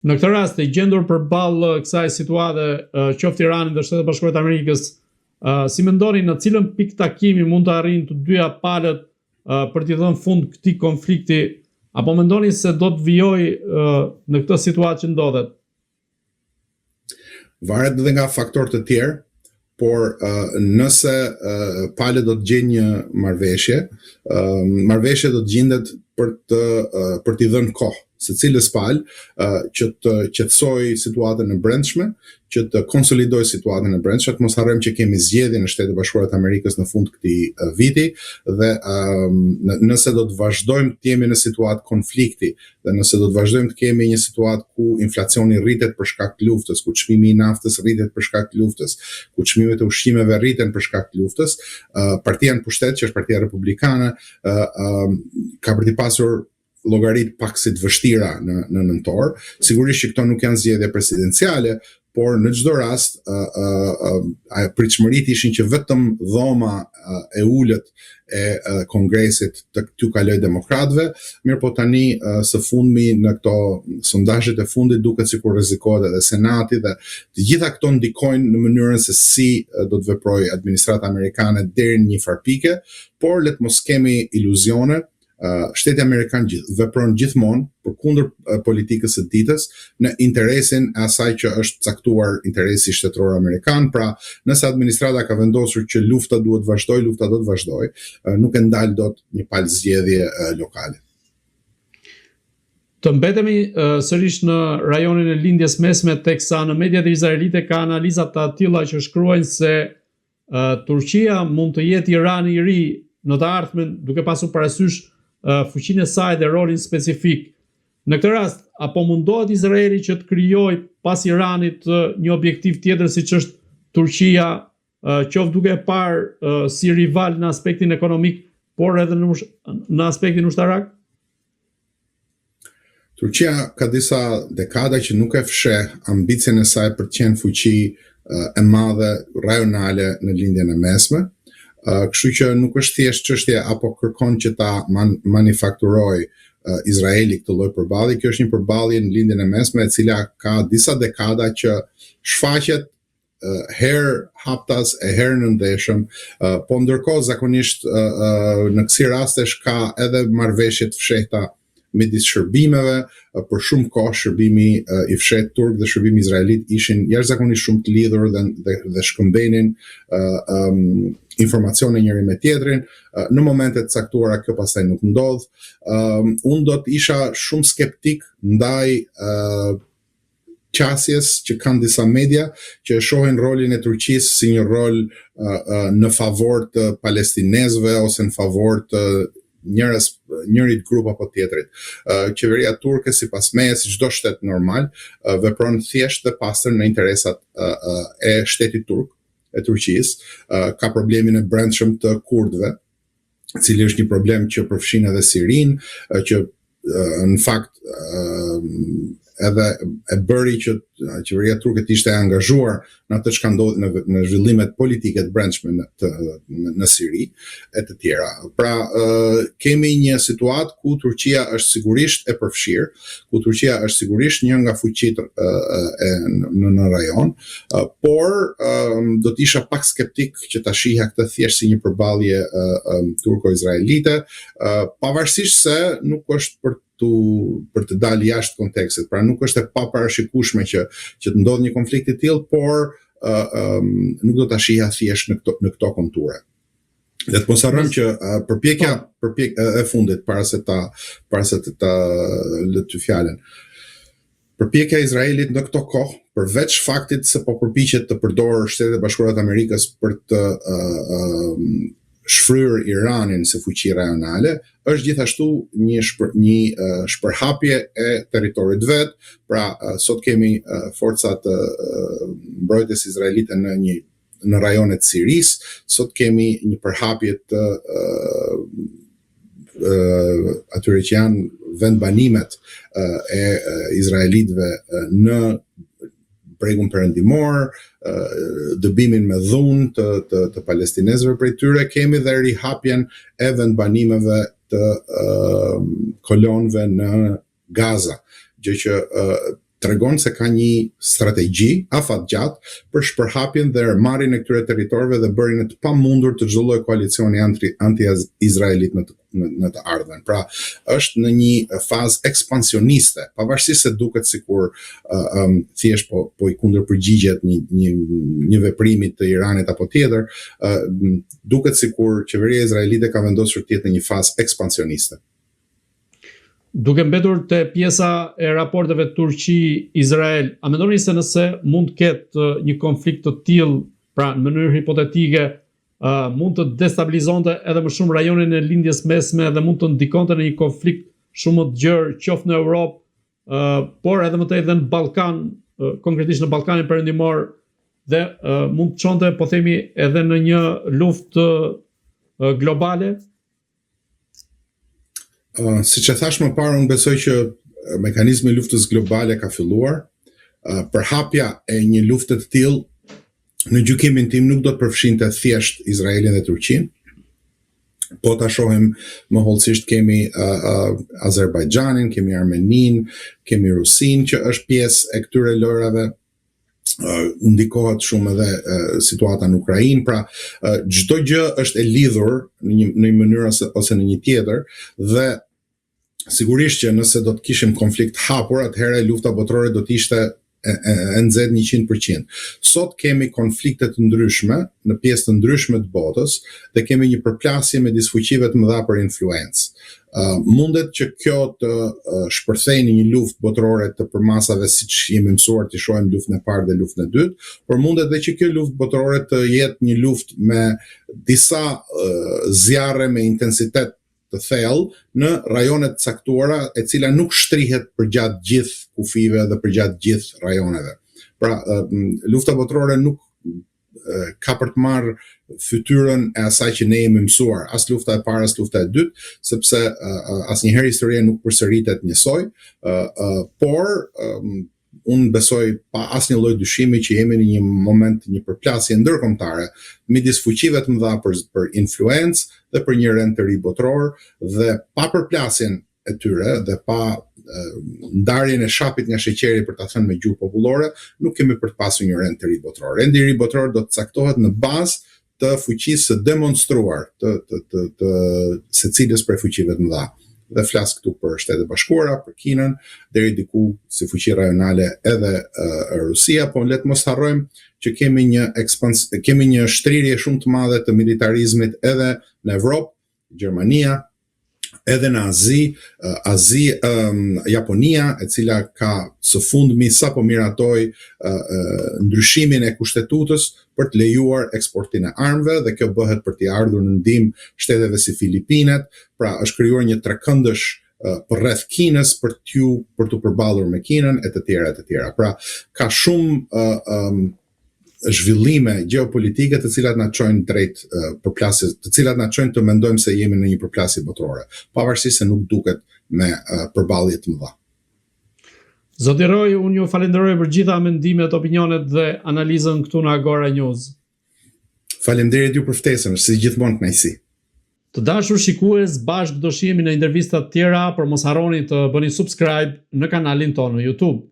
Në këtë rast e gjendur përballë kësaj situate, qoftë Irani dhe Shtetet Bashkuara të Amerikës, si mendoni në cilën pikë takimi mund të arrijnë të dyja palët për t'i dhënë fund këtij konflikti, apo mendoni se do të vijojë në këtë situatë që ndodhet? Varet edhe nga faktorë të tjerë, por nëse palët do të gjejnë një marrëveshje, marrëveshja do të gjendet për t'i dhënë kohë secilës palë që të qetësoj situatën e brendshme, që të konsolidoj situatën e brendshme, të mos harrojmë që kemi zgjedhje në Shtetet Bashkuara të Amerikës në fund këtij viti dhe nëse do të vazhdojmë të jemi në situatë konflikti dhe nëse do të vazhdojmë të kemi një situatë ku inflacioni rritet për shkak të luftës, ku çmimi i naftës rritet për shkak të luftës, ku çmimet e ushqimeve rriten për shkak të luftës, partia në pushtet, që është Partia Republikane, ka për të pasur llogarit pak si të vështira në nëntor. Sigurisht që këto nuk janë zgjedhje presidenciale, por në çdo rast pritshmëritë ishin që vetëm dhoma e ulët e Kongresit t'u kaloj demokratëve, mirë po tani së fundmi në këto sondazhet e fundit duket sikur rrezikohet edhe Senati dhe të gjitha këto ndikojnë në mënyrën se si do të veprojë administrata amerikane deri në një farë pike, por le të mos kemi iluzione. Shteti Amerikan vepron gjithmonë përkundër politikës së ditës në interesin e asaj që është caktuar interesi shtetëror amerikan. Pra, nëse administrata ka vendosur që lufta duhet vazhdoj, lufta do të vazhdoj, nuk e ndal dot një palë zgjedhje lokale. Të mbetemi sërish në rajonin e lindjes mesme, teksa në mediat izraelite ka analiza të tilla që shkruajnë se Turqia mund të jetë Irani i ri në të ardhmen, duke pasur parasysh fuqinë e saj dhe rolin specifik. Në këtë rast, apo mundohet Izraeli që të krijojë pas Iranit një objektiv tjetër siç është Turqia, qoftë duke parë si rival në aspektin ekonomik, por edhe në aspektin ushtarak? Turqia ka disa dekada që nuk e fsheh ambicien e saj për të qenë fuqi e madhe rajonale në lindjen e mesme. Kështu që nuk është thjesht çështje apo kërkon që ta manifakturoj Izraeli këtë lloj përballje. Kjo është një përballje në lindjen e mesme e cila ka disa dekada që shfaqet herë haptas e herë në ndeshëm, po ndërkohë zakonisht në kësi rastesh ka edhe marrëveshje të fshehta midis shërbimeve. Për shumë kohë shërbimi i fshehtë turk dhe shërbimi izraelit ishin jashtëzakonisht shumë të lidhur dhe shkëmbenin informacione njëri me tjetrin. Në momente të caktuara kjo pastaj nuk ndodh. Unë do të isha shumë skeptik ndaj qasjes që kanë disa media që shohin rolin e Turqisë si një rol në favor të palestinezëve ose në favor të njërit grup apo tjetrit. Qeveria turke sipas meje, si çdo shtet normal, vepron thjesht dhe pastër në interesat e shtetit turk, e Turqisë. Ka problemin e brendshëm të kurdëve, i cili është një problem që përfshin edhe Sirinë, që në fakt edhe e bëri që qeveria turke të ishte angazhuar në atë çka ndodhi në zhvillimet politike të brendshme në Siri e të tjera. Pra, kemi një situatë ku Turqia është sigurisht e përfshirë, ku Turqia është sigurisht një nga fuqitë në rajon, por do të isha pak skeptik që ta shihja këtë thjesht si një përballje turko-izraelite, pavarësisht se nuk është për të dalë jashtë kontekstit. Pra nuk është e paparashikueshme që të ndodhë një konflikt i tillë, por nuk do ta shihja thjesht në këto konture. Dhe të mos harrojmë që përpjekja e fundit para se ta lë ty fjalën. Përpjekja e Izraelit në këto kohë, përveç faktit se po përpiqet të përdorë Shtetet Bashkuara të Amerikës për të shfryrë Iranin si fuqi rajonale, është gjithashtu një shpërhapje e territorit vet. Pra, sot kemi forcat mbrojtjes izraelite në rajonet Sirisë, sot kemi një përhapje të atyre që janë vendbanimet e izraelitëve në bregun perëndimor, dëbimin me dhunë të palestinezëve prej tyre, kemi dhe rihapjen e vendbanimeve të kolonëve në Gaza, gjë që tregon se ka një strategji afatgjatë për shpërhapjen dhe marrjen e këtyre territorëve dhe bërjen e të pamundur të çdo lloj koalicioni anti-izraelit në të ardhmen. Pra, është në një fazë ekspansioniste, pavarësisht se duket sikur thjesht po i kundërpërgjigjet një veprimi të Iranit apo tjetër, duket sikur qeveria izraelite ka vendosur të jetë në një fazë ekspansioniste. Duke mbetur te pjesa e raporteve Turqi-Izrael, a mendoni se nëse mund të ketë një konflikt të tillë, pra në mënyrë hipotetike, mund të destabilizonte edhe më shumë rajonin e lindjes mesme dhe mund të ndikonte në një konflikt shumë më të gjerë, qoftë në Europë, por edhe më tej edhe në Ballkan, konkretisht në Ballkanin Perëndimor, dhe mund të çonte, po themi, edhe në një luftë globale? Siç e thash më parë, unë besoj që mekanizmi i luftës globale ka filluar. Përhapja e një lufte të tillë, në gjykimin tim, nuk do të përfshinte thjesht Izraelin dhe Turqinë. Po ta shohim më hollësisht, kemi Azerbajxhanin, kemi Armenin, kemi Rusin që është pjesë e këtyre lojrave. Ndikohet shumë edhe situata në Ukrainë, pra çdo gjë është e lidhur në një mënyrë ose në një tjetër, dhe sigurisht që nëse do të kishim konflikt hapur, atëherë lufta botërore do të ishte e nxehtë 100%. Sot kemi konflikte të ndryshme në pjesë të ndryshme të botës dhe kemi një përplasje me disfuqive të mëdha për influencë. Mundet që kjo të shpërthejë në një luftë botërore të përmasave, siç jemi mësuar të shohim luftën e parë dhe luftën e dytë, por mundet edhe që kjo luftë botërore të jetë një luftë me disa zjarre me intensitet të thellë në rajone të caktuara, e cila nuk shtrihet përgjatë gjithë kufive dhe përgjatë gjithë rajoneve. Pra, lufta botërore nuk ka për të marrë fytyrën e asaj që ne jemi mësuar, as lufta e parë as lufta e dytë, sepse asnjëherë historia nuk përsëritet njësoj, por unë besoj pa asnjë lloj dyshimi që jemi në një moment, një përplasje ndërkombëtare midis fuqive të mëdha për influencë dhe për një rend të ri botëror, dhe pa përplasjen e tyre dhe pa ndarjen e shapit nga sheqeri, për ta thënë me gjuhë popullore, nuk kemi për të pasur një rend të ri botëror. Rendi i ri botëror do të caktohet në bazë të fuqisë së demonstruar të secilës prej fuqive të mëdha. Dhe flas këtu për Shtetet Bashkuara, për Kinën, deri diku si fuqi rajonale edhe Rusia, po le të mos harrojmë që kemi një shtrirje shumë të madhe të militarizmit edhe në Evropë, Gjermania, edhe në Azi, Japonia, e cila ka së fundmi sapo miratoi ndryshimin e kushtetutës për të lejuar eksportin e armëve, dhe kjo bëhet për t'i ardhur në ndihmë shteteve si Filipinet. Pra, është krijuar një trekëndësh përreth Kinës për të përballur me Kinën e të tjera. Pra, ka shumë zhvillime gjeopolitike të cilat na çojnë drejt përplasjes, të cilat na çojnë të mendojmë se jemi në një përplasje botërore, pavarësisht se nuk duket me përballje të mëdha. Zoti Roy, unë ju falenderoj për gjitha mendimet, opinionet dhe analizën këtu në Agora News. Faleminderit ju për ftesën, si gjithmonë kënaqësi. Të dashur shikues, bashkë do shihemi në intervista të tjera, por mos harroni të bëni subscribe në kanalin tonë në YouTube.